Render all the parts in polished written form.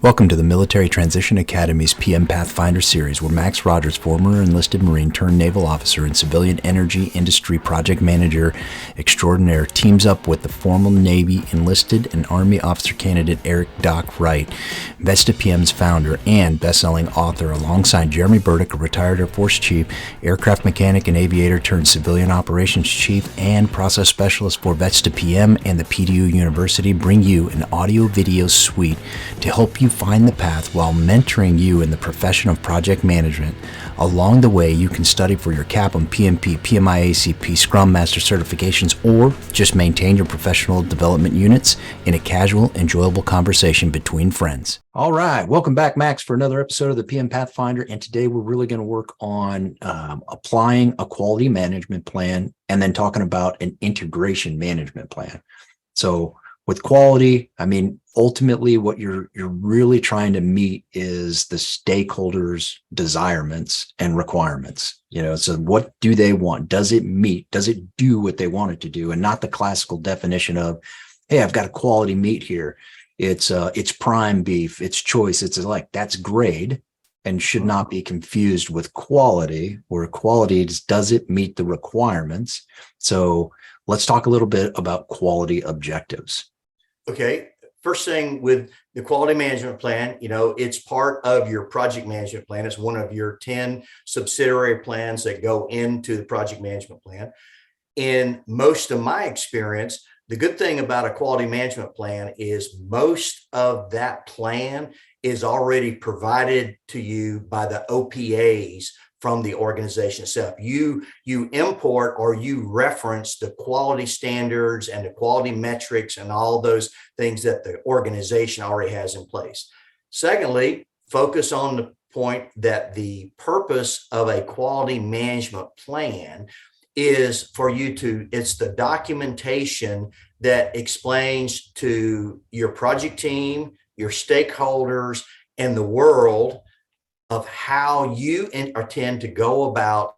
Welcome to the Military Transition Academy's PM Pathfinder series, where Max Rogers, former enlisted Marine turned naval officer and civilian energy industry project manager extraordinaire, teams up with the former Navy enlisted and Army officer candidate Eric Doc Wright, Vesta PM's founder and best-selling author, alongside Jeremy Burdick, a retired Air Force chief, aircraft mechanic and aviator turned civilian operations chief and process specialist for Vesta PM and the PDU University, bring you an audio-video suite to help you find the path while mentoring you in the profession of project management. Along the way, you can study for your CAPM, PMP, PMI-ACP, Scrum Master certifications, or just maintain your professional development units in a casual, enjoyable conversation between friends. All right, welcome back, Max, for another episode of the PM Pathfinder. And today we're really going to work on applying a quality management plan and then talking about an integration management plan. So with quality, I mean, ultimately what you're really trying to meet is the stakeholders' desirements and requirements. So what do they want? Does it meet? Does it do what they want it to do? And not the classical definition of, hey, I've got a quality meat here. It's prime beef, it's choice, it's like, that's grade and should not be confused with quality, where quality is, does it meet the requirements? So let's talk a little bit about quality objectives. Okay. First thing with the quality management plan, it's part of your project management plan. It's one of your 10 subsidiary plans that go into the project management plan. In most of my experience, the good thing about a quality management plan is most of that plan is already provided to you by the OPAs from the organization itself. You import or you reference the quality standards and the quality metrics and all those things that the organization already has in place. Secondly, focus on the point that the purpose of a quality management plan is for you to, it's the documentation that explains to your project team, your stakeholders, and the world of how you intend to go about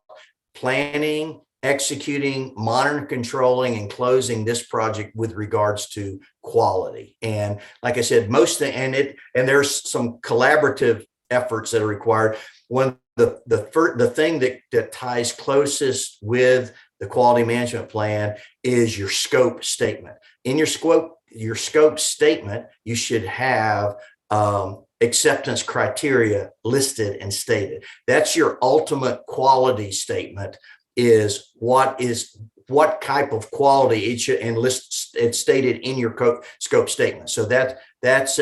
planning, executing, monitoring, controlling, and closing this project with regards to quality. And like I said, there's some collaborative efforts that are required. One, the thing that ties closest with the quality management plan is your scope statement. In your scope statement, you should have acceptance criteria listed and stated. That's your ultimate quality statement, is what type of quality it should, and it's stated in your scope statement. So that's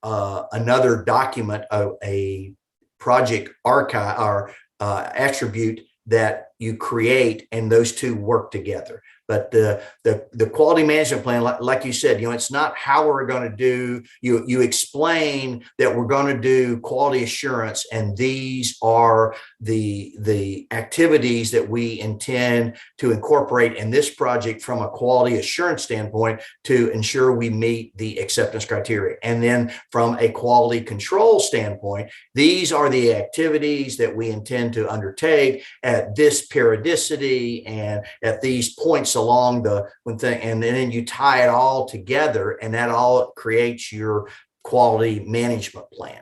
another document of a project archive or attribute that you create, and those two work together. But the quality management plan, like you said, it's not how we're going to do. You explain that we're going to do quality assurance, and these are the activities that we intend to incorporate in this project from a quality assurance standpoint to ensure we meet the acceptance criteria. And then from a quality control standpoint, these are the activities that we intend to undertake at this periodicity and at these points along the one thing, and then you tie it all together, and that all creates your quality management plan.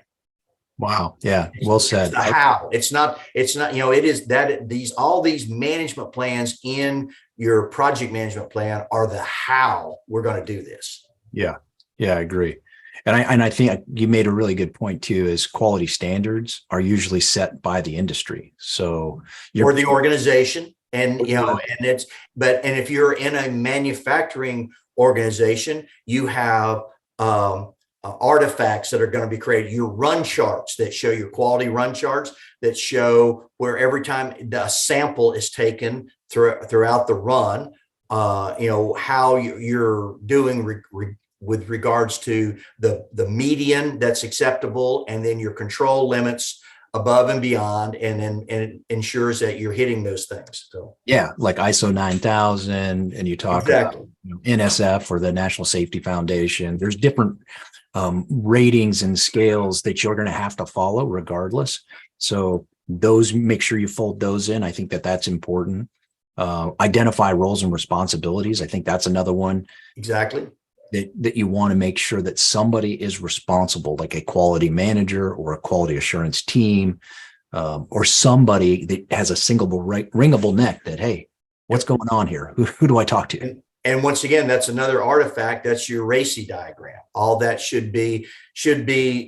Wow. Yeah. Well said. It's the how. It is that all these management plans in your project management plan are the how we're going to do this. Yeah. Yeah, I agree. And I think you made a really good point too, is quality standards are usually set by the industry. So or the organization. And, if you're in a manufacturing organization, you have artifacts that are going to be created, your run charts that show your quality run charts that show where every time a sample is taken throughout the run, how you're doing with regards to the median that's acceptable, and then your control limits above and beyond, and it ensures that you're hitting those things. So yeah, like ISO 9000, and you talk exactly about NSF or the National Safety Foundation. There's different ratings and scales that you're going to have to follow regardless. So those, make sure you fold those in. I think that's important. Identify roles and responsibilities. I think that's another one. Exactly. that you want to make sure that somebody is responsible, like a quality manager or a quality assurance team, or somebody that has a ringable neck that, hey, what's going on here? Who do I talk to? And once again, that's another artifact. That's your RACI diagram. All that should be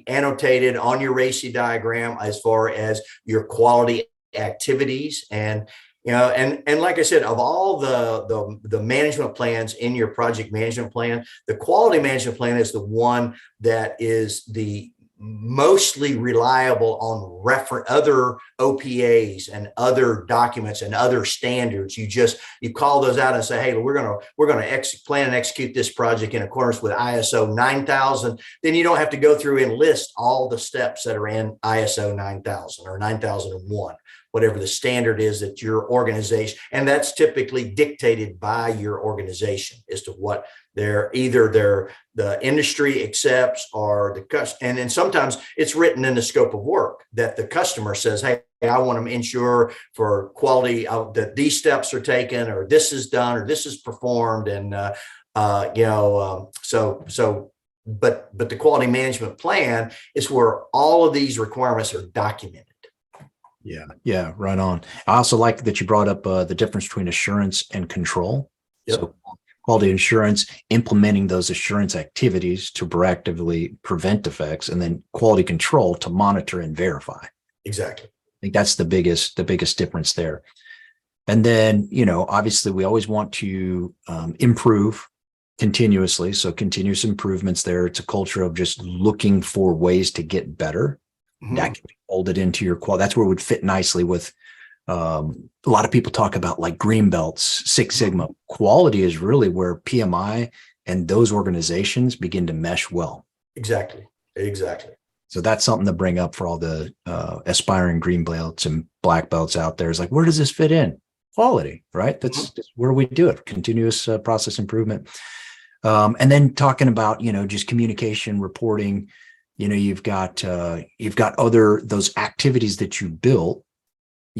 annotated on your RACI diagram as far as your quality activities. And and like I said, of all the management plans in your project management plan, the quality management plan is the one that is the mostly reliable on other OPAs and other documents and other standards. You call those out and say, hey, we're going to plan and execute this project in accordance with ISO 9000. Then you don't have to go through and list all the steps that are in ISO 9000 or 9001, whatever the standard is that your organization, and that's typically dictated by your organization as to what the industry accepts or the customer. And then sometimes it's written in the scope of work that the customer says, hey, I want to ensure for quality that these steps are taken, or this is done, or this is performed. And, but the quality management plan is where all of these requirements are documented. Yeah, right on. I also like that you brought up the difference between assurance and control. Yep. So quality assurance, implementing those assurance activities to proactively prevent defects, and then quality control to monitor and verify. Exactly. I think that's the biggest difference there. And then, obviously we always want to improve continuously. So continuous improvements there. It's a culture of just looking for ways to get better. Mm-hmm. That can be folded into your quality. That's where it would fit nicely with a lot of people talk about like green belts, Six Sigma. Quality is really where PMI and those organizations begin to mesh well. Exactly. So that's something to bring up for all the aspiring green belts and black belts out there. Is like, where does this fit in? Quality, right? That's where we do it. Continuous process improvement. And then talking about, just communication, reporting. You've got those activities that you built.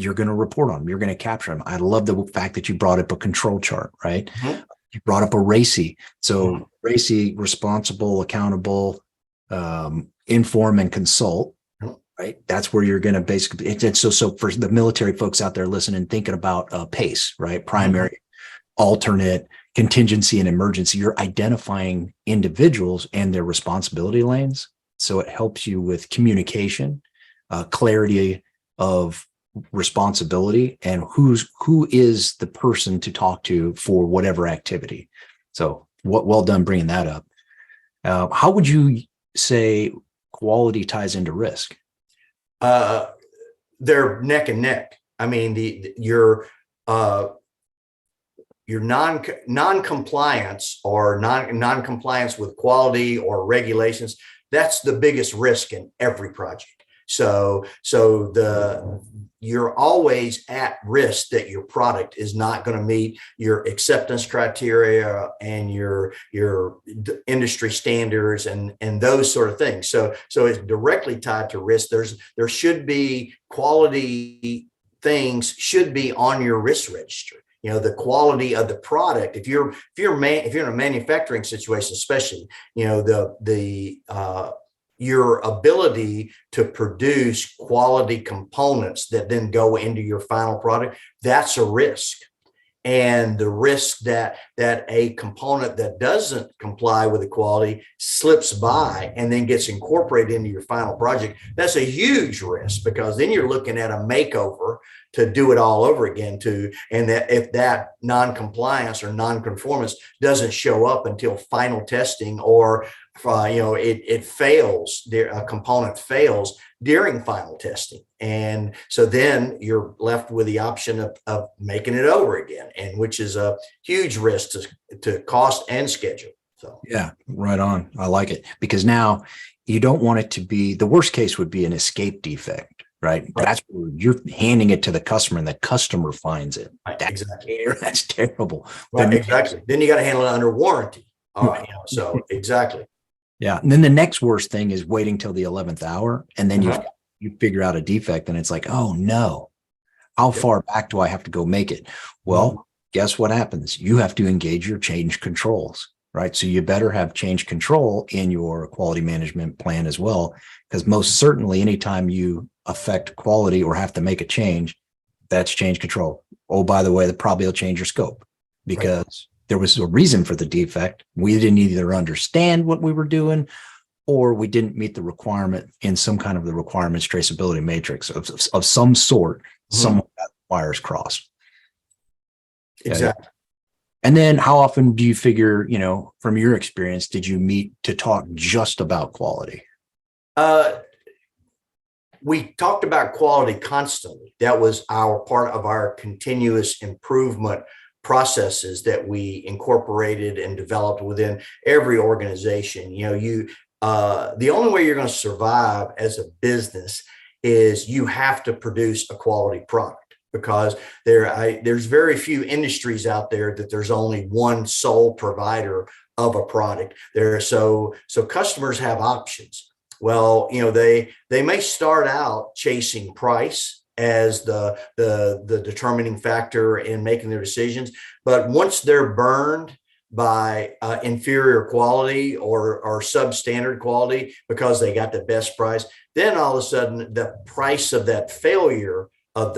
You're going to report on them. You're going to capture them. I love the fact that you brought up a control chart, right? Mm-hmm. You brought up a RACI. So RACI, responsible, accountable, inform and consult, right? That's where you're going to basically, so for the military folks out there listening, thinking about PACE, right? Primary, alternate, contingency, and emergency. You're identifying individuals and their responsibility lanes. So it helps you with communication, clarity of responsibility, and who is the person to talk to for whatever activity. So well done bringing that up. How would you say quality ties into risk? They're neck and neck. I mean, your non-compliance or non-compliance with quality or regulations, that's the biggest risk in every project. So you're always at risk that your product is not going to meet your acceptance criteria and your industry standards and those sort of things. So it's directly tied to risk. There should be quality things should be on your risk register. The quality of the product. If you're in a manufacturing situation, especially, your ability to produce quality components that then go into your final product, that's a risk. And the risk that a component that doesn't comply with the quality slips by and then gets incorporated into your final project, that's a huge risk, because then you're looking at a makeover to do it all over again and that if that non-compliance or non-conformance doesn't show up until final testing, or it fails, a component fails during final testing. And so then you're left with the option of making it over again, and which is a huge risk to cost and schedule. So yeah, right on. I like it, because now you don't want it to be, the worst case would be an escape defect, right? That's where you're handing it to the customer and the customer finds it. That's terrible. Right, exactly. Then you got to handle it under warranty. So exactly. Yeah. And then the next worst thing is waiting till the 11th hour. And then you figure out a defect, and it's like, oh no, how far back do I have to go make it? Well, guess what happens? You have to engage your change controls, right? So you better have change control in your quality management plan as well, because most certainly anytime you affect quality or have to make a change, that's change control. Oh, by the way, that probably will change your scope because there was a reason for the defect. We didn't either understand what we were doing or we didn't meet the requirement in some kind of the requirements traceability matrix of some sort. Some wires crossed. Exactly. And then how often do you figure, from your experience, did you meet to talk just about quality? We talked about quality constantly. That was our part of our continuous improvement processes that we incorporated and developed within every organization. The only way you're going to survive as a business is you have to produce a quality product, because there's very few industries out there that there's only one sole provider of a product there. So customers have options. Well, they may start out chasing price as the determining factor in making their decisions, but once they're burned by inferior quality or substandard quality because they got the best price, then all of a sudden the price of that failure of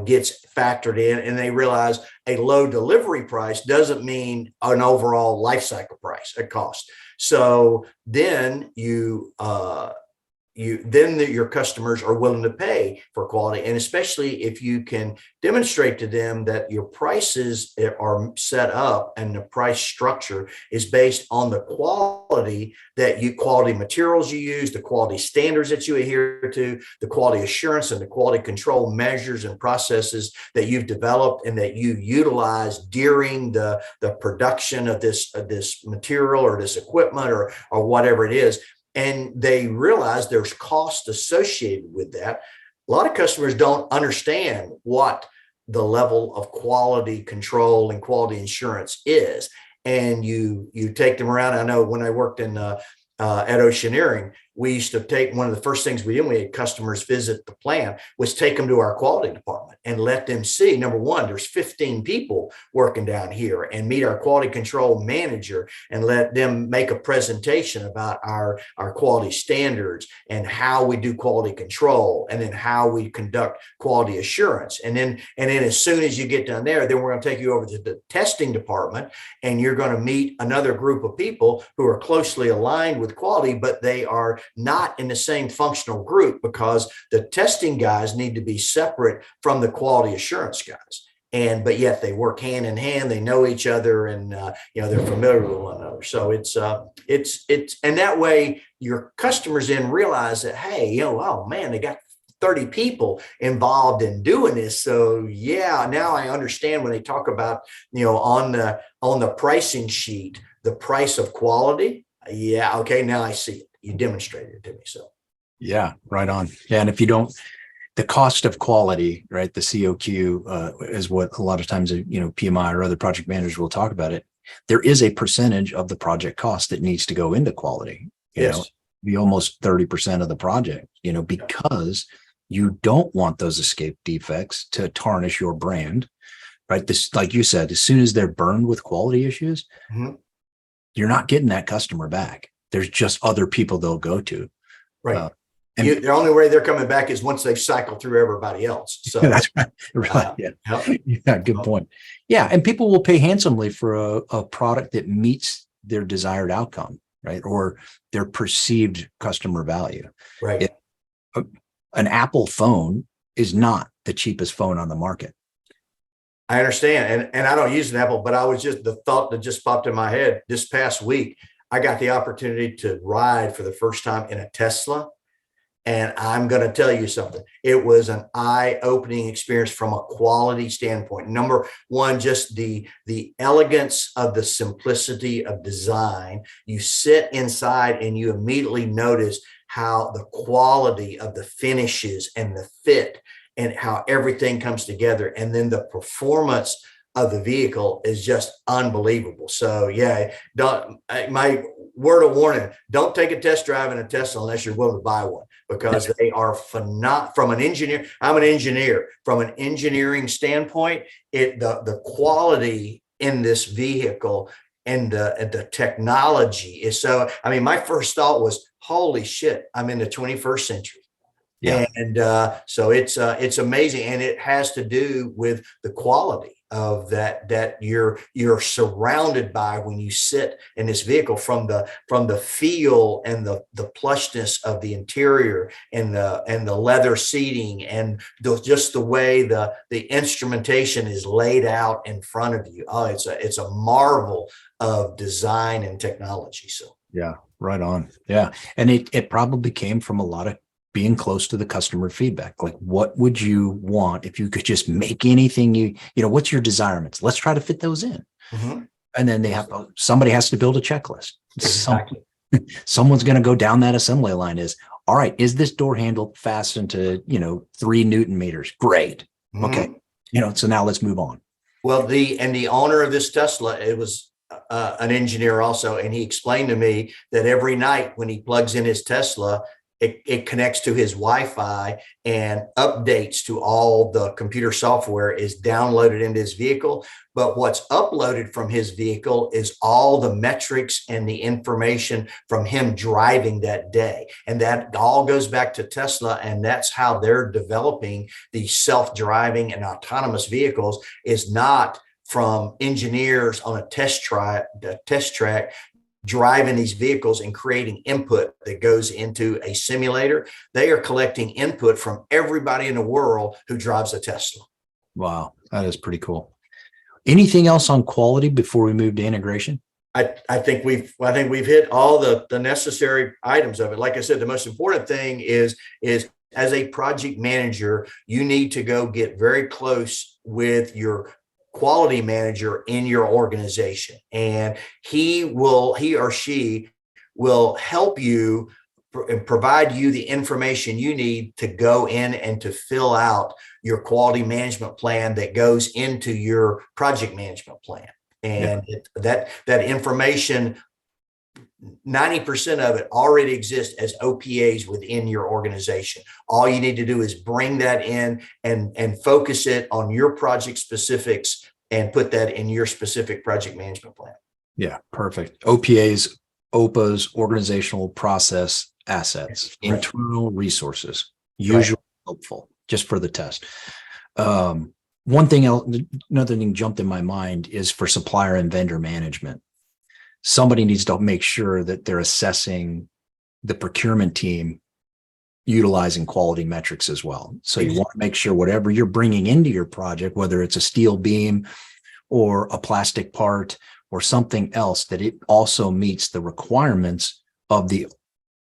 gets factored in, and they realize a low delivery price doesn't mean an overall life cycle price, a cost. So then your customers are willing to pay for quality. And especially if you can demonstrate to them that your prices are set up and the price structure is based on the quality quality materials you use, the quality standards that you adhere to, the quality assurance and the quality control measures and processes that you've developed and that you utilize during the production of this material or this equipment or whatever it is. And they realize there's cost associated with that. A lot of customers don't understand what the level of quality control and quality insurance is. And you take them around. I know when I worked at Oceaneering, we used to take one of the first things we did when we had customers visit the plant was take them to our quality department and let them see, number one, there's 15 people working down here, and meet our quality control manager and let them make a presentation about our quality standards and how we do quality control and then how we conduct quality assurance. And then as soon as you get down there, then we're going to take you over to the testing department, and you're going to meet another group of people who are closely aligned with quality, but they are not in the same functional group because the testing guys need to be separate from the quality assurance guys. But yet they work hand in hand. They know each other, and they're familiar with one another. So it's and that way your customers then realize that, hey, oh man, they got 30 people involved in doing this. So yeah, now I understand when they talk about on the pricing sheet the price of quality. Yeah, okay, now I see it. You demonstrated it to me. So yeah, right on. Yeah, and if you don't, the cost of quality, right? The COQ is what a lot of times, PMI or other project managers will talk about it. There is a percentage of the project cost that needs to go into quality. Be almost 30% of the project. Because you don't want those escape defects to tarnish your brand, right? This, like you said, as soon as they're burned with quality issues, you're not getting that customer back. There's just other people they'll go to. Right. The only way they're coming back is once they've cycled through everybody else. So that's right. Yeah. Good point. Yeah. And people will pay handsomely for a product that meets their desired outcome, right? Or their perceived customer value. Right. An Apple phone is not the cheapest phone on the market. I understand. And I don't use an Apple, but the thought that just popped in my head this past week, I got the opportunity to ride for the first time in a Tesla. And I'm going to tell you something. It was an eye-opening experience from a quality standpoint. Number one, just the elegance of the simplicity of design. You sit inside and you immediately notice how the quality of the finishes and the fit and how everything comes together. And then the performance of the vehicle is just unbelievable. So yeah, my word of warning, don't take a test drive in a Tesla unless you're willing to buy one, because they are phenomenal. From an engineer, I'm an engineer. From an engineering standpoint, the quality in this vehicle the technology is so, I mean, my first thought was, holy shit, I'm in the 21st century. Yeah. And so it's amazing, and it has to do with the quality of that you're surrounded by when you sit in this vehicle, from the feel and the plushness of the interior and the leather seating and just the way the instrumentation is laid out in front of you. Oh, it's a marvel of design and technology. So Yeah, right on. Yeah. And it probably came from a lot of being close to the customer feedback. Like, what would you want if you could just make anything what's your desirements? Let's try to fit those in. mm-hmm. And then somebody has to build a checklist. Exactly. Someone's going to go down that assembly line all right, is this door handle fastened to, 3 Newton meters? Great. Mm-hmm. Okay. So now let's move on. Well, the owner of this Tesla, it was an engineer also, and he explained to me that every night when he plugs in his Tesla, it connects to his Wi-Fi, and updates to all the computer software is downloaded into his vehicle. But what's uploaded from his vehicle is all the metrics and the information from him driving that day. And that all goes back to Tesla. And that's how they're developing these self-driving and autonomous vehicles, is not from engineers on a test track driving these vehicles and creating input that goes into a simulator. They are collecting input from everybody in the world who drives a Tesla. Wow, that is pretty cool. Anything else on quality before we move to integration? I think we've hit all the necessary items of it. Like I said, the most important thing is as a project manager, you need to go get very close with your quality manager in your organization, and he or she will help you and provide you the information you need to go in and to fill out your quality management plan that goes into your project management plan. And that information, 90% of it already exists as OPAs within your organization. All you need to do is bring that in and focus it on your project specifics and put that in your specific project management plan. Yeah, perfect. OPAs, OPAs, organizational process assets, right. Internal resources, usually right. Helpful just for the test. One thing else, another thing jumped in my mind is for supplier and vendor management. Somebody needs to make sure that they're assessing the procurement team utilizing quality metrics as well. So you want to make sure whatever you're bringing into your project, whether it's a steel beam or a plastic part or something else, that it also meets the requirements of the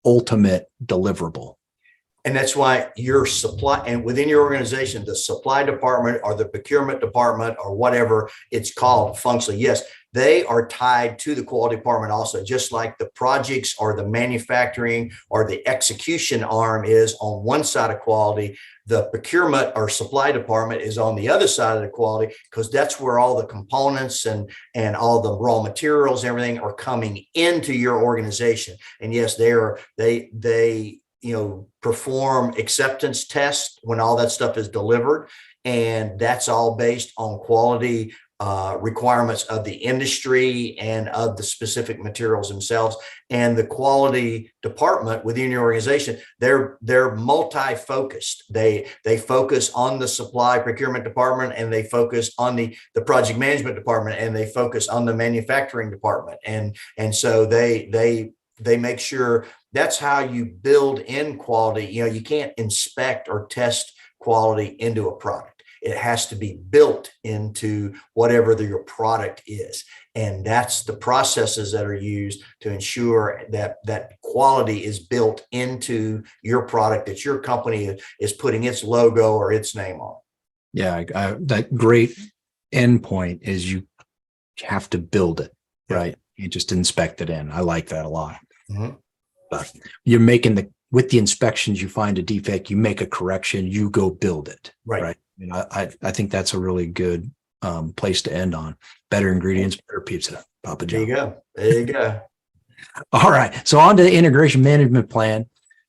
ultimate deliverable. And that's why your supply, and within your organization, the supply department or the procurement department or whatever it's called functionally, yes, they are tied to the quality department also, just like the projects or the manufacturing or the execution arm is on one side of quality. The procurement or supply department is on the other side of the quality, because that's where all the components and all the raw materials, everything are coming into your organization. And yes, they perform acceptance tests when all that stuff is delivered. And that's all based on quality requirements of the industry and of the specific materials themselves. And the quality department within your organization, they're multi-focused. They focus on the supply procurement department, and they focus on the project management department, and they focus on the manufacturing department. And so they make sure that's how you build in quality. You can't inspect or test quality into a product. It has to be built into whatever your product is. And that's the processes that are used to ensure that quality is built into your product that your company is putting its logo or its name on. Yeah, that great endpoint is you have to build it, right? You just inspect it in. I like that a lot. Mm-hmm. But you're making with the inspections, you find a defect, you make a correction, you go build it. Right. I think that's a really good place to end on. Better ingredients, better pizza. Papa John. There you go. All right. So on to the integration management plan.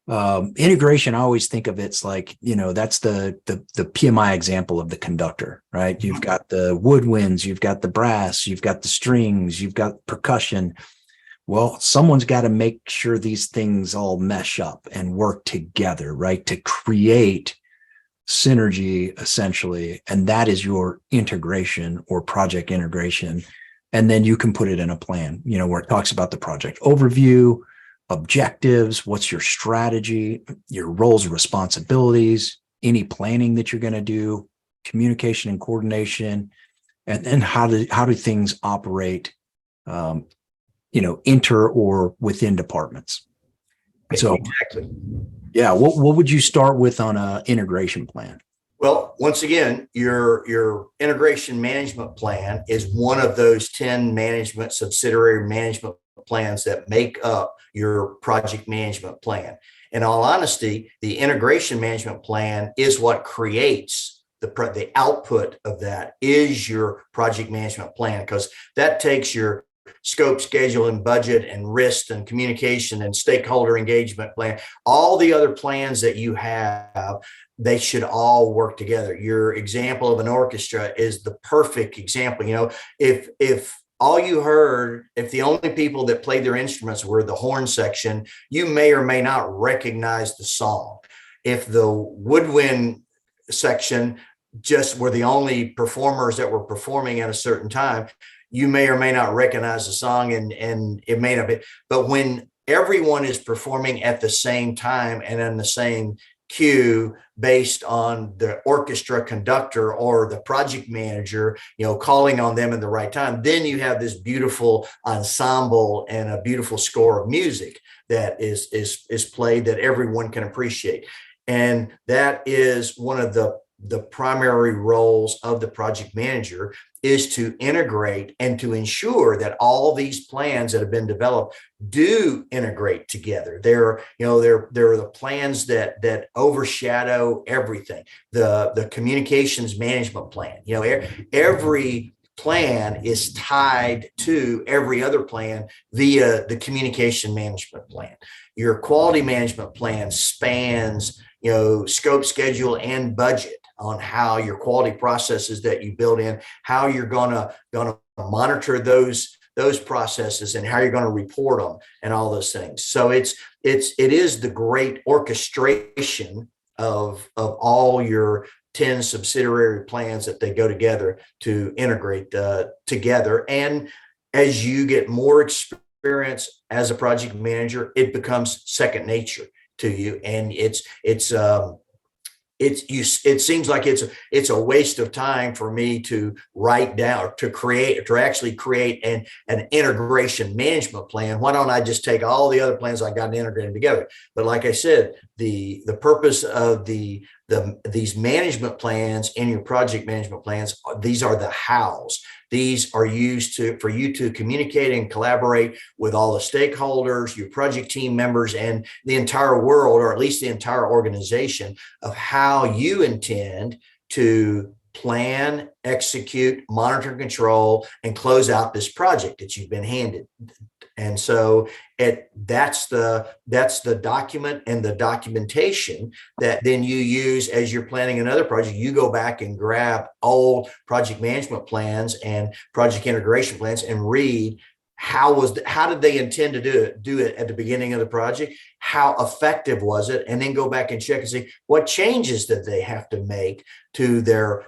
Integration, I always think of it's like, that's the PMI example of the conductor, right? You've got the woodwinds, you've got the brass, you've got the strings, you've got percussion. Well, someone's got to make sure these things all mesh up and work together, right? To create synergy, essentially. And that is your integration or project integration. And then you can put it in a plan, where it talks about the project overview, objectives, what's your strategy, your roles and responsibilities, any planning that you're going to do, communication and coordination, and then how do things operate, inter or within departments. So exactly. Yeah, what would you start with on an integration plan? Well, once again, your integration management plan is one of those 10 subsidiary management plans that make up your project management plan. In all honesty, the integration management plan is what creates the output of that is your project management plan, because that takes your scope, schedule, and budget, and risk, and communication, and stakeholder engagement plan, all the other plans that you have, they should all work together. Your example of an orchestra is the perfect example. If all you heard, if the only people that played their instruments were the horn section, you may or may not recognize the song. If the woodwind section just were the only performers that were performing at a certain time, you may or may not recognize the song, and it may not be. But when everyone is performing at the same time and in the same cue, based on the orchestra conductor or the project manager, calling on them in the right time, then you have this beautiful ensemble and a beautiful score of music that is played that everyone can appreciate. And that is one of the primary roles of the project manager, is to integrate and to ensure that all these plans that have been developed do integrate together. They're the plans that overshadow everything. The communications management plan, every plan is tied to every other plan via the communication management plan. Your quality management plan spans, scope, schedule, and budget, on how your quality processes that you build in, how you're gonna monitor those processes, and how you're going to report them, and all those things. So it is the great orchestration of all your 10 subsidiary plans that they go together to integrate together. And as you get more experience as a project manager, it becomes second nature to you, and it seems like it's a waste of time for me to write down or to actually create an integration management plan. Why don't I just take all the other plans I got and integrate them together? But like I said, the purpose of these management plans and your project management plans, these are the hows. These are used for you to communicate and collaborate with all the stakeholders, your project team members, and the entire world, or at least the entire organization, of how you intend to plan, execute, monitor, control, and close out this project that you've been handed. And so that's the document and the documentation that then you use as you're planning another project. You go back and grab old project management plans and project integration plans and read how did they intend to do it at the beginning of the project? How effective was it? And then go back and check and see what changes did they have to make to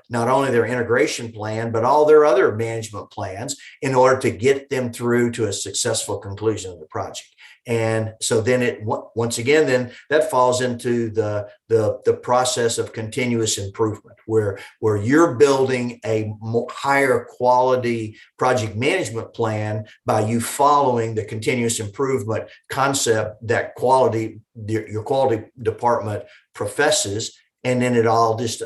not only their integration plan, but all their other management plans, in order to get them through to a successful conclusion of the project. And so then once again, then that falls into the process of continuous improvement, where you're building a higher quality project management plan by you following the continuous improvement concept that your quality department professes. And then it all just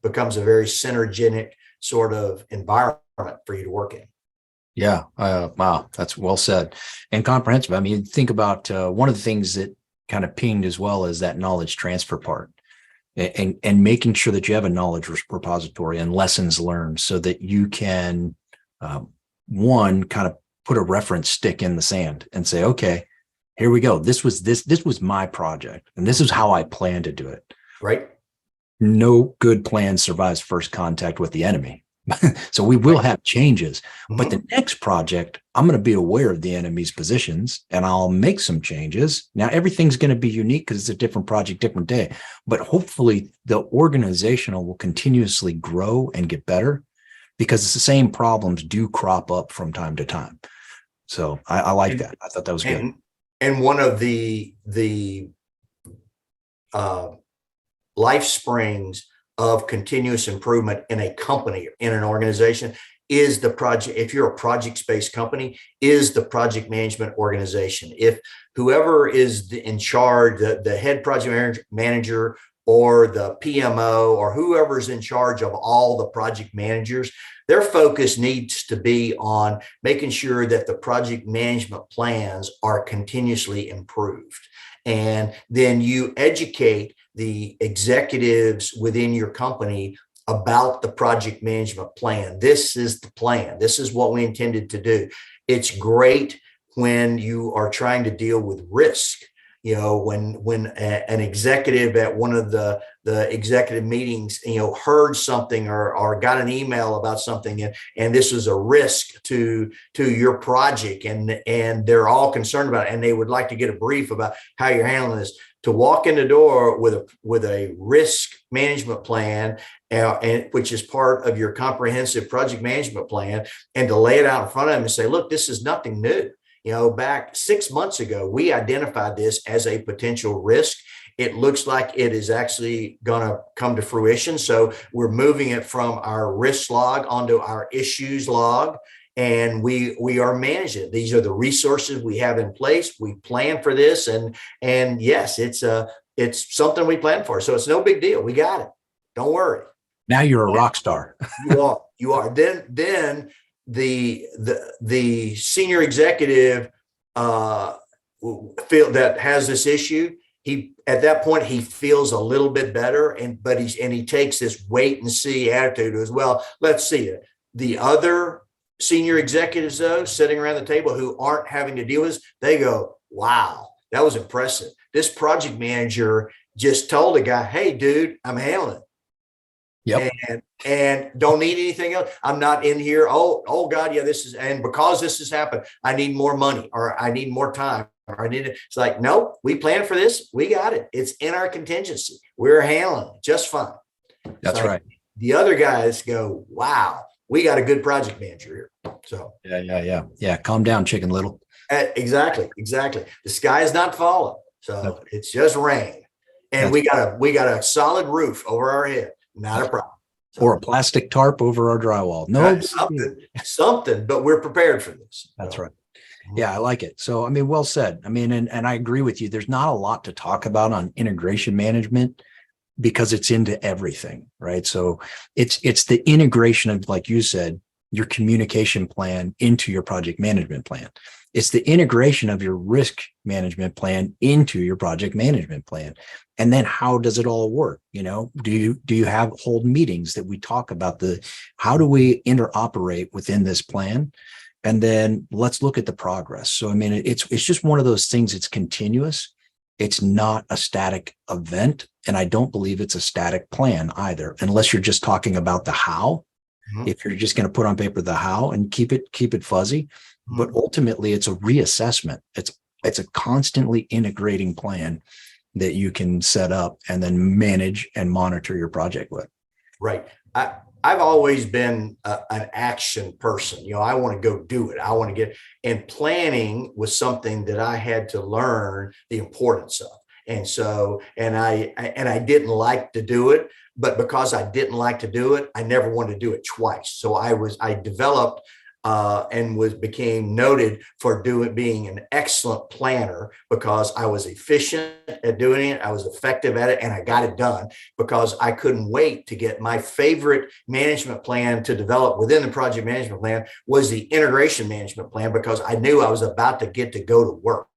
becomes a very synergistic sort of environment for you to work in. Yeah. Wow. That's well said and comprehensive. I mean, think about one of the things that kind of pinged as well is that knowledge transfer part, and making sure that you have a knowledge repository and lessons learned, so that you can, one, kind of put a reference stick in the sand and say, okay, here we go. This was my project, and this is how I plan to do it. Right. No good plan survives first contact with the enemy. So we will have changes, but the next project, I'm going to be aware of the enemy's positions and I'll make some changes. Now, everything's going to be unique because it's a different project, different day, but hopefully the organizational will continuously grow and get better because it's the same problems do crop up from time to time. So I like that. I thought that was good. And one of the life springs of continuous improvement in a company, in an organization, is the project. If you're a project-based company, is the project management organization. If whoever is in charge, the head project manager or the PMO or whoever's in charge of all the project managers, their focus needs to be on making sure that the project management plans are continuously improved. And then you educate the executives within your company about the project management plan. This is the plan. This is what we intended to do. It's great when you are trying to deal with risk. You know, when an executive at one of the executive meetings, you know, heard something or got an email about something, and this is a risk to your project, and they're all concerned about it, and they would like to get a brief about how you're handling this. To walk in the door with a risk management plan, and which is part of your comprehensive project management plan, and to lay it out in front of them and say, look, this is nothing new. You know, back 6 months ago, we identified this as a potential risk. It looks like it is actually going to come to fruition. So we're moving it from our risk log onto our issues log, and we are managing it. These are the resources we have in place. We plan for this, and yes, it's something we plan for. So it's no big deal. We got it. Don't worry. Now you're a rock star. You are. Then the senior executive feel that has this issue, he at that point he feels a little bit better, and he takes this wait and see attitude as well. Let's see it. The other senior executives, though, sitting around the table who aren't having to deal with this, they go, wow, that was impressive. This project manager just told a guy, hey, dude, I'm handling it. Yep. And don't need anything else. I'm not in here. Oh God, yeah, and because this has happened, I need more money, or I need more time, or I need it. It's like, no, we planned for this. We got it. It's in our contingency. We're handling it just fine. That's right. The other guys go, wow, we got a good project manager here. So yeah. Calm down, Chicken Little. Exactly. The sky is not falling. So it's just rain. And we got a solid roof over our head. Not a problem. Or a plastic tarp over our drywall. No, something, but we're prepared for this. That's right. Yeah, I like it. So, I mean, well said. I mean, and I agree with you. There's not a lot to talk about on integration management because it's into everything, right? So it's the integration of, like you said, your communication plan into your project management plan. It's the integration of your risk management plan into your project management plan. And then how does it all work? You know, do you hold meetings that we talk about how do we interoperate within this plan? And then let's look at the progress. So, I mean, it's just one of those things. It's continuous. It's not a static event. And I don't believe it's a static plan either, unless you're just talking about the how. Mm-hmm. If you're just going to put on paper the how and keep it fuzzy. But ultimately, it's a reassessment. It's a constantly integrating plan that you can set up and then manage and monitor your project with. Right. I've always been an action person. You know, I want to go do it. I want to and planning was something that I had to learn the importance of. And so, and I didn't like to do it, but because I didn't like to do it, I never wanted to do it twice. So I developed and became noted for being an excellent planner because I was efficient at doing it. I was effective at it, and I got it done because I couldn't wait to get my favorite management plan to develop within the project management plan was the integration management plan, because I knew I was about to get to go to work.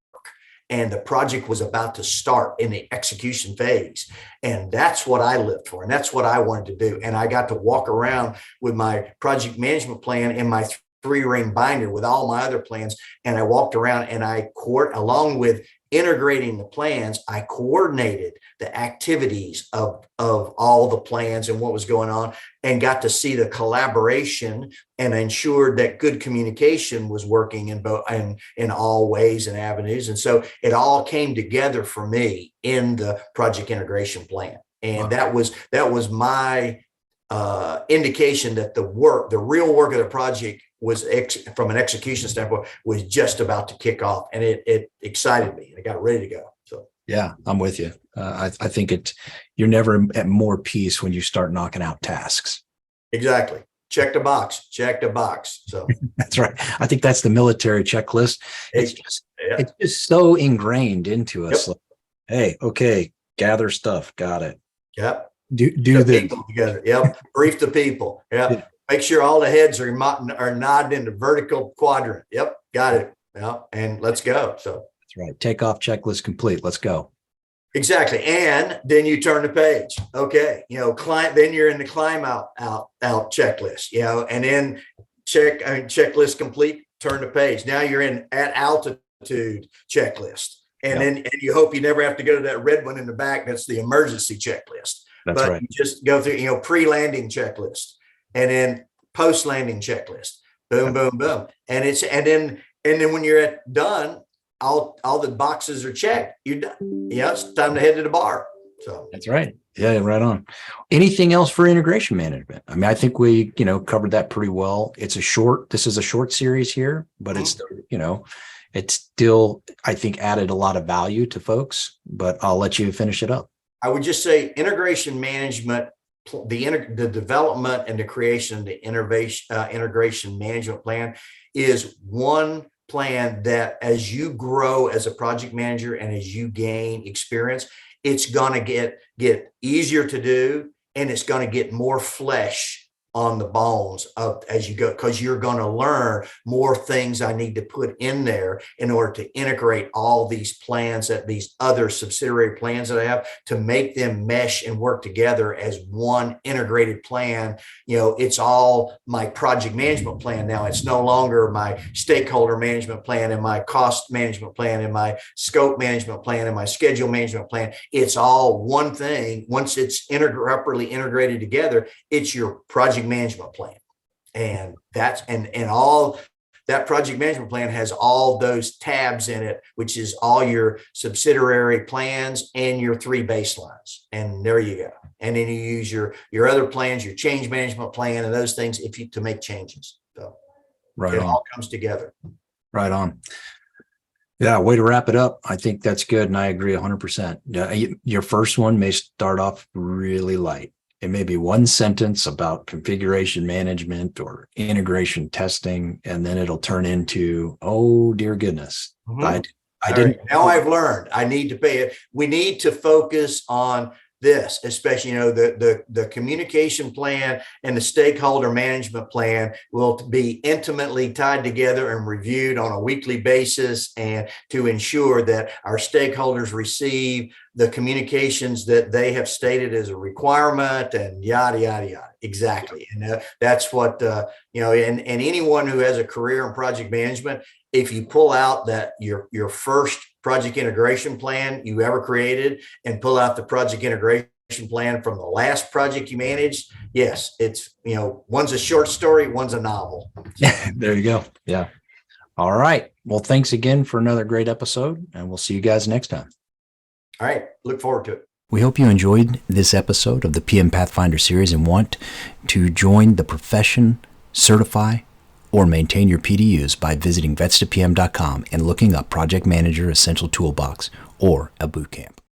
And the project was about to start in the execution phase. And that's what I lived for. And that's what I wanted to do. And I got to walk around with my project management plan in my 3-ring binder with all my other plans. And I walked around and along with integrating the plans, I coordinated the activities of all the plans and what was going on, and got to see the collaboration and ensured that good communication was working in all ways and avenues. And so it all came together for me in the project integration plan. And that was my indication that the real work of the project was from an execution standpoint was just about to kick off, and it excited me. I got ready to go. So yeah, I'm with you. I think you're never at more peace when you start knocking out tasks. Exactly. Check the box. So that's right. I think that's the military checklist. It's just so ingrained into us. Yep. Like, hey, okay, gather stuff. Got it. Yep. Do this together. Yep. Brief the people. Yep. Yeah. Make sure all the heads are nodding in the vertical quadrant. Yep. Got it. Yep. And let's go. So that's right. Takeoff checklist complete. Let's go. Exactly. And then you turn the page. Okay. Then you're in the climb out checklist, and then checklist complete, turn the page. Now you're in at altitude checklist. And then you hope you never have to go to that red one in the back. That's the emergency checklist. That's right. You just go through, pre-landing checklist and then post-landing checklist. Boom, boom, boom. And then when you're done, all the boxes are checked. You're done. It's time to head to the bar. So that's right. Yeah, right on. Anything else for integration management? I mean, I think we, covered that pretty well. This is a short series here, but it's still, I think, added a lot of value to folks, but I'll let you finish it up. I would just say integration management, the development and the creation of the integration management plan is one plan that as you grow as a project manager and as you gain experience, it's going to get easier to do, and it's going to get more flesh on the bones as you go, because you're going to learn more things I need to put in there in order to integrate all these plans, these other subsidiary plans that I have, to make them mesh and work together as one integrated plan. It's all my project management plan now. It's no longer my stakeholder management plan and my cost management plan and my scope management plan and my schedule management plan. It's all one thing. Once it's properly integrated together, it's your project management plan. And all that project management plan has all those tabs in it, which is all your subsidiary plans and your 3 baselines. And there you go. And then you use your other plans, your change management plan, and those things to make changes. So it all comes together. Right on. Yeah, way to wrap it up. I think that's good. And I agree 100%. Your first one may start off really light. It may be one sentence about configuration management or integration testing, and then it'll turn into, oh, dear goodness. Mm-hmm. I didn't. Now I've learned I need to pay it. We need to focus on this, especially, the communication plan and the stakeholder management plan will be intimately tied together and reviewed on a weekly basis, and to ensure that our stakeholders receive the communications that they have stated as a requirement, and yada, yada, yada. Exactly. And that's what, and anyone who has a career in project management, if you pull out that your first project integration plan you ever created and pull out the project integration plan from the last project you managed, yes, it's, one's a short story, one's a novel. There you go. Yeah. All right. Well, thanks again for another great episode, and we'll see you guys next time. All right. Look forward to it. We hope you enjoyed this episode of the PM Pathfinder series and want to join the profession, certify, or maintain your PDUs by visiting vets2pm.com and looking up Project Manager Essential Toolbox or a bootcamp.